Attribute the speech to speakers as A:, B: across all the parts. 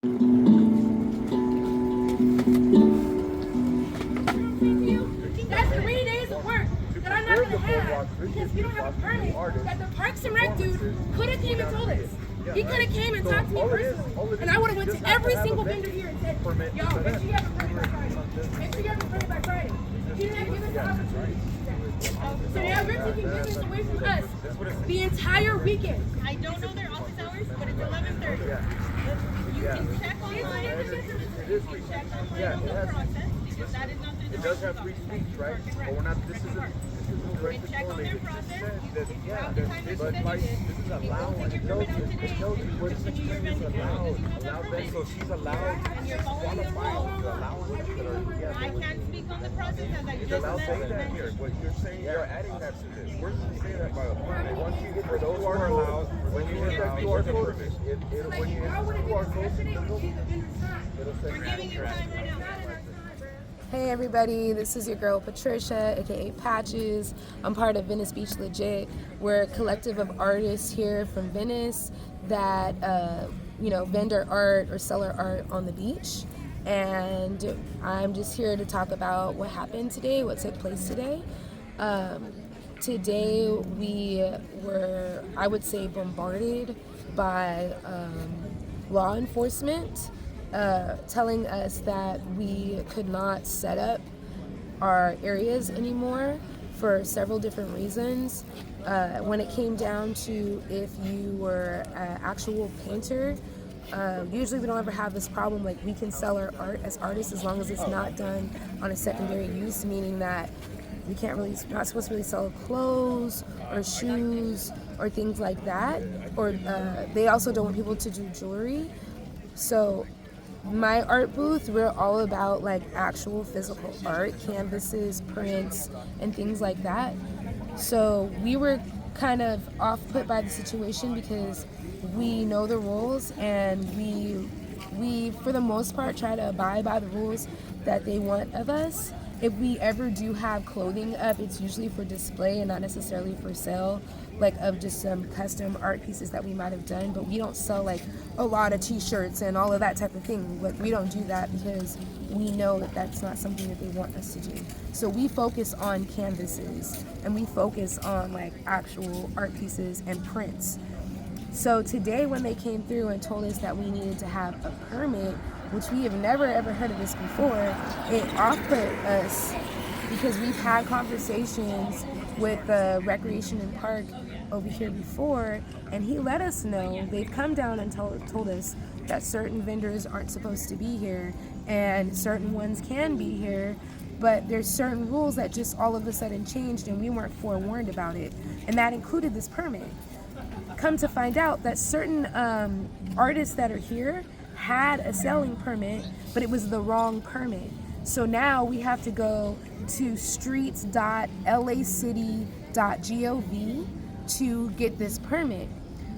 A: That's 3 days of work that I'm not going to have because we don't have a permit that the Parks and Rec dude could have came and told us. He could have came and talked to me personally, and I would have went to every single vendor here and said, yo, make sure you have a permit by Friday. Make sure you have a permit by Friday. He didn't give us the opportunity to do that. So now we're taking business away from us the entire weekend.
B: I don't know their office hours, but it's 11:30. You can check online. You can check online on the process because that is not through the
C: It does have 3 speeds, right? But we're not. This isn't directly
B: check on their
C: correlated.
B: process.
C: This is
B: Throughout the time that you said you did.
C: this is allowed. It tells you what it's allowed. So she's allowed.
B: And you're following the
C: Qualified
B: rules.
C: the allowances that are.
B: I can't speak on the process as I just
C: Allowed say that
B: mentioned.
C: here. What you're saying, you're adding that to this. Where does it say that by the permit? Once you get the QR code, when you hit that QR code, when you hit the QR code, it'll say
B: We're giving you time right now.
D: Hey everybody, this is your girl Patricia, aka Patches. I'm part of Venice Beach Legit. We're a collective of artists here from Venice that vendor art or seller art on the beach. And I'm just here to talk about what happened today, what took place today. Today we were, I would say, bombarded by law enforcement telling us that we could not set up our areas anymore for several different reasons. When it came down to if you were an actual painter, usually we don't ever have this problem. Like, we can sell our art as artists as long as it's not done on a secondary use, meaning that we not supposed to really sell clothes or shoes or things like that. Or they also don't want people to do jewelry. So my art booth, we're all about like actual physical art, canvases, prints, and things like that. So we were kind of off put by the situation because we know the rules, and we for the most part try to abide by the rules that they want of us. If we ever do have clothing up, it's usually for display and not necessarily for sale, like of just some custom art pieces that we might have done. But we don't sell like a lot of t-shirts and all of that type of thing. Like, we don't do that because we know that that's not something that they want us to do. So we focus on canvases, and we focus on like actual art pieces and prints. So today when they came through and told us that we needed to have a permit, which we have never ever heard of this before, it off-put us because we've had conversations with the Recreation and Park over here before, and he let us know they've come down and told us that certain vendors aren't supposed to be here and certain ones can be here, but there's certain rules that just all of a sudden changed and we weren't forewarned about it, and that included this permit. Come to find out that certain artists that are here had a selling permit, but it was the wrong permit. So now we have to go to streets.lacity.gov to get this permit.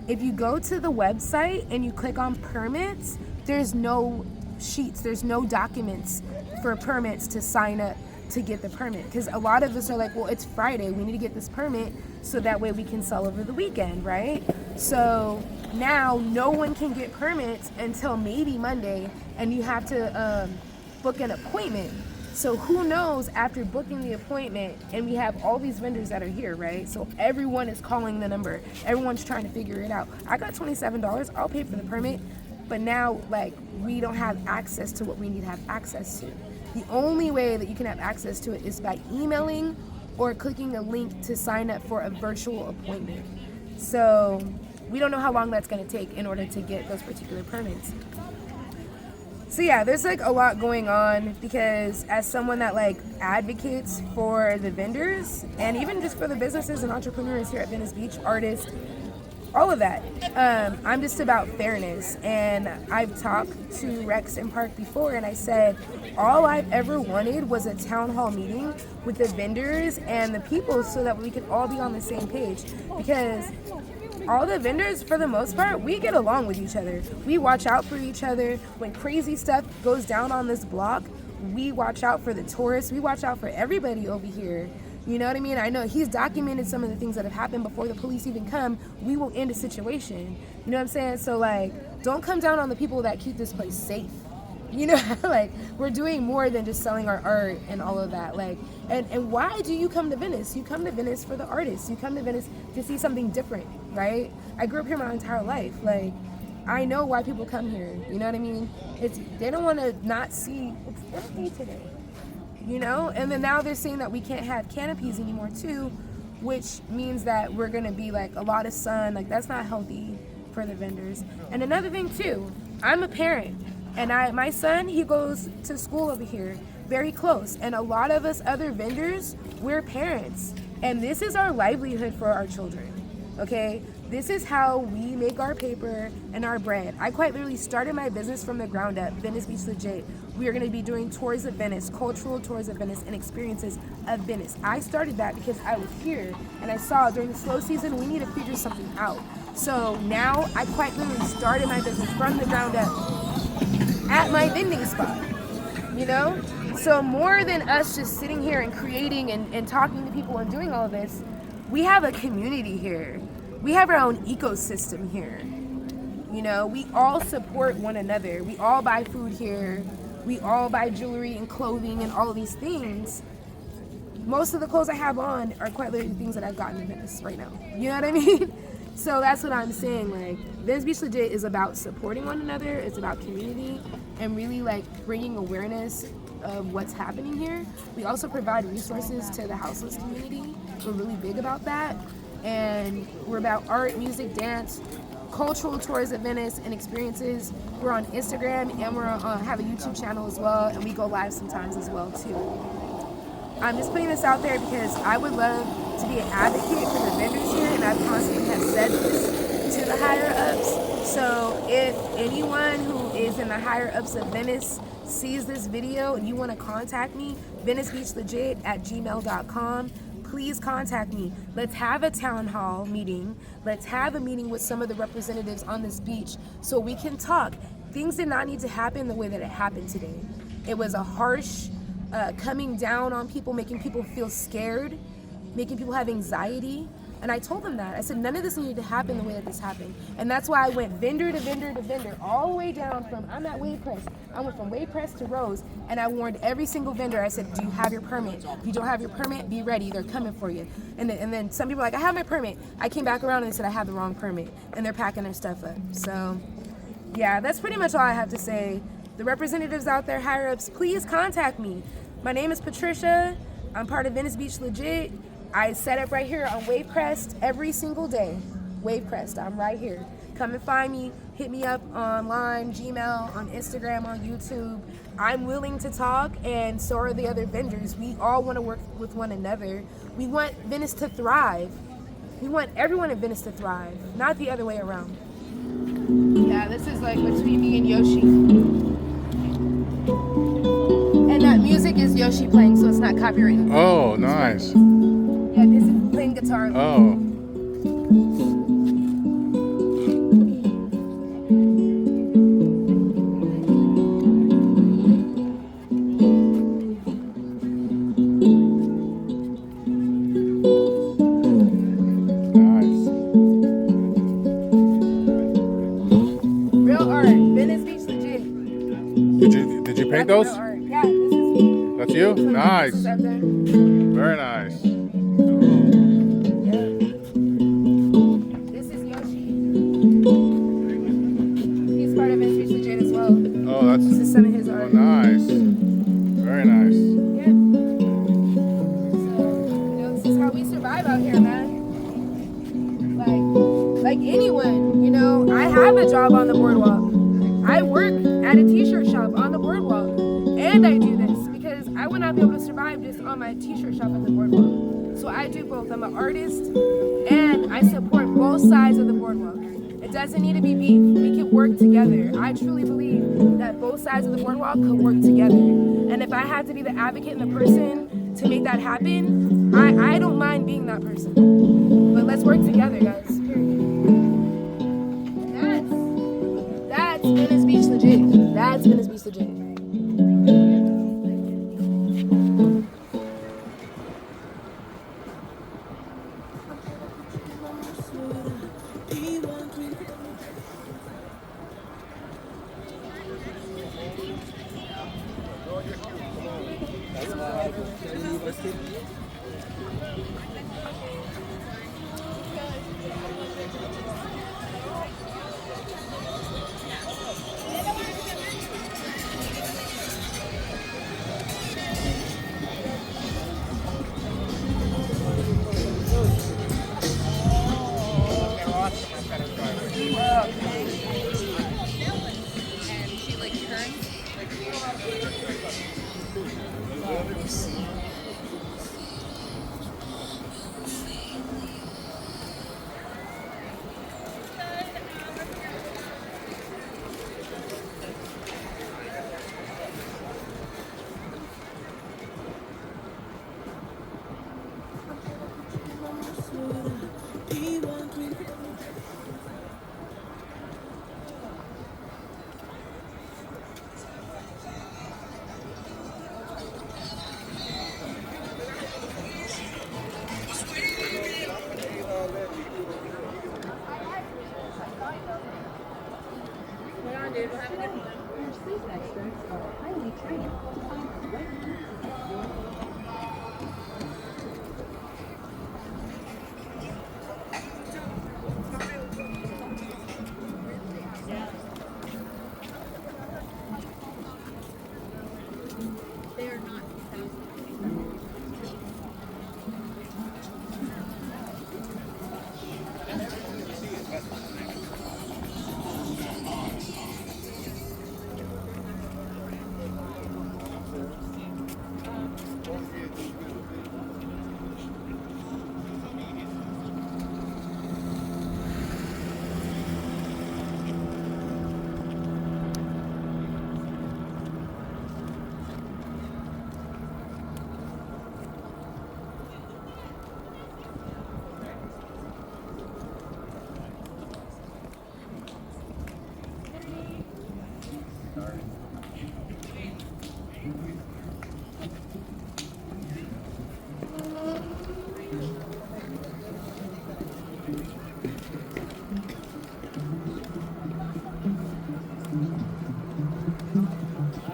D: If you go to the website and you click on permits, there's no sheets, there's no documents for permits to sign up to get the permit. Because a lot of us are like, well, it's Friday, we need to get this permit so that way we can sell over the weekend, right? So now no one can get permits until maybe Monday, and you have to book an appointment. So who knows, after booking the appointment, and we have all these vendors that are here, right? So everyone is calling the number. Everyone's trying to figure it out. I got $27, I'll pay for the permit, but now like we don't have access to what we need to have access to. The only way that you can have access to it is by emailing or clicking a link to sign up for a virtual appointment. So we don't know how long that's going to take in order to get those particular permits. So yeah, there's like a lot going on, because as someone that like advocates for the vendors and even just for the businesses and entrepreneurs here at Venice Beach, artists, all of that, I'm just about fairness. And I've talked to Rex and Park before, and I said all I've ever wanted was a town hall meeting with the vendors and the people so that we could all be on the same page, because all the vendors, for the most part, we get along with each other. We watch out for each other. When crazy stuff goes down on this block, we watch out for the tourists. We watch out for everybody over here. You know what I mean? I know he's documented some of the things that have happened before the police even come. We will end a situation. You know what I'm saying? So like, don't come down on the people that keep this place safe. You know, like, we're doing more than just selling our art and all of that. Like, and why do you come to Venice? You come to Venice for the artists. You come to Venice to see something different, right? I grew up here my entire life. Like, I know why people come here. You know what I mean? They don't want to not see. It's empty today. You know? And then now they're saying that we can't have canopies anymore too, which means that we're gonna be like a lot of sun. Like, that's not healthy for the vendors. And another thing too, I'm a parent. And my son, he goes to school over here, very close. And a lot of us other vendors, we're parents. And this is our livelihood for our children, okay? This is how we make our paper and our bread. I quite literally started my business from the ground up, Venice Beach 𝗕𝗢𝗔𝗥𝗗𝗪𝗡. We are gonna be doing tours of Venice, cultural tours of Venice, and experiences of Venice. I started that because I was here and I saw during the slow season, we need to figure something out. So now I quite literally started my business from the ground up at my vending spot, you know? So more than us just sitting here and creating and talking to people and doing all of this, we have a community here. We have our own ecosystem here. You know, we all support one another. We all buy food here. We all buy jewelry and clothing and all of these things. Most of the clothes I have on are quite literally things that I've gotten in Venice right now. You know what I mean? So that's what I'm saying. Like, Venice Beach 𝗕𝗢𝗔𝗥𝗗𝗪𝗡 is about supporting one another. It's about community and really like bringing awareness of what's happening here. We also provide resources to the houseless community. We're really big about that. And we're about art, music, dance, cultural tours of Venice and experiences. We're on Instagram and we're have a YouTube channel as well. And we go live sometimes as well too. I'm just putting this out there because I would love to be an advocate for the vendors here, and I constantly have said this to the higher ups. So if anyone who is in the higher ups of Venice sees this video and you want to contact me, VeniceBeachLegit@gmail.com, please contact me. Let's have a town hall meeting. Let's have a meeting with some of the representatives on this beach so we can talk. Things did not need to happen the way that it happened today. It was a harsh coming down on people, making people feel scared, making people have anxiety. And I told them that. I said, none of this needed to happen the way that this happened. And that's why I went vendor to vendor to vendor, all the way down from, I'm at Wave Press. I went from Wave Press to Rose, and I warned every single vendor. I said, do you have your permit? If you don't have your permit, be ready. They're coming for you. And then some people are like, I have my permit. I came back around and they said I had the wrong permit. And they're packing their stuff up. So, yeah, that's pretty much all I have to say. The representatives out there, higher ups, please contact me. My name is Patricia. I'm part of Venice Beach 𝗕𝗢𝗔𝗥𝗗𝗪𝗡. I set up right here on Wave Crest every single day. Wave Crest, I'm right here. Come and find me. Hit me up online, Gmail, on Instagram, on YouTube. I'm willing to talk, and so are the other vendors. We all want to work with one another. We want Venice to thrive. We want everyone in Venice to thrive, not the other way around. Yeah, this is like between me and Yoshi. And that music is Yoshi playing, so it's not copyrighted.
E: Oh, nice.
D: Yeah, this is playing guitar.
E: Oh. Nice.
D: Real art, Venice Beach 𝗕𝗢𝗔𝗥𝗗𝗪𝗡.
E: Did you paint those?
D: Real art. Yeah, this is.
E: That's you? Nice.
D: This is up there.
E: Very nice.
D: Yeah. This is Yoshi. He's part of Venice Beach 𝗕𝗢𝗔𝗥𝗗𝗪𝗡 as well.
E: Oh, that's.
D: This is some of his
E: Oh,
D: art.
E: nice. Very nice.
D: Yeah. So, this is how we survive out here, man. Like anyone, I have a job on the boardwalk. I work at a t-shirt shop on the boardwalk, and I do this because I would not be able to survive just on my t-shirt shop at the boardwalk. So I do both. I'm an artist, and I support both sides of the boardwalk. It doesn't need to be beef. We can work together. I truly believe that both sides of the boardwalk could work together. And if I had to be the advocate and the person to make that happen, I don't mind being that person. But let's work together, guys. That's Venice Beach 𝗕𝗢𝗔𝗥𝗗𝗪𝗡. That's Venice Beach 𝗕𝗢𝗔𝗥𝗗𝗪𝗡.
B: And she like turns. They are not.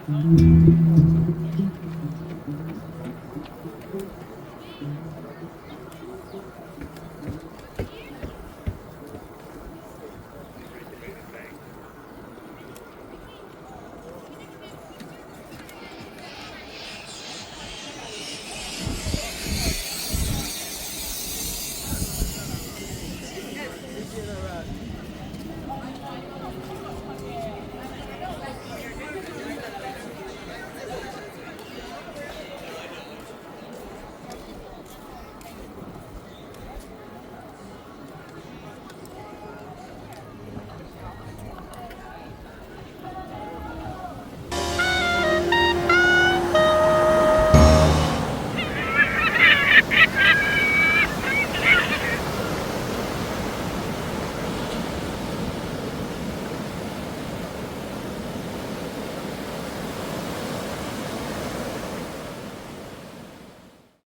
F: Thank you.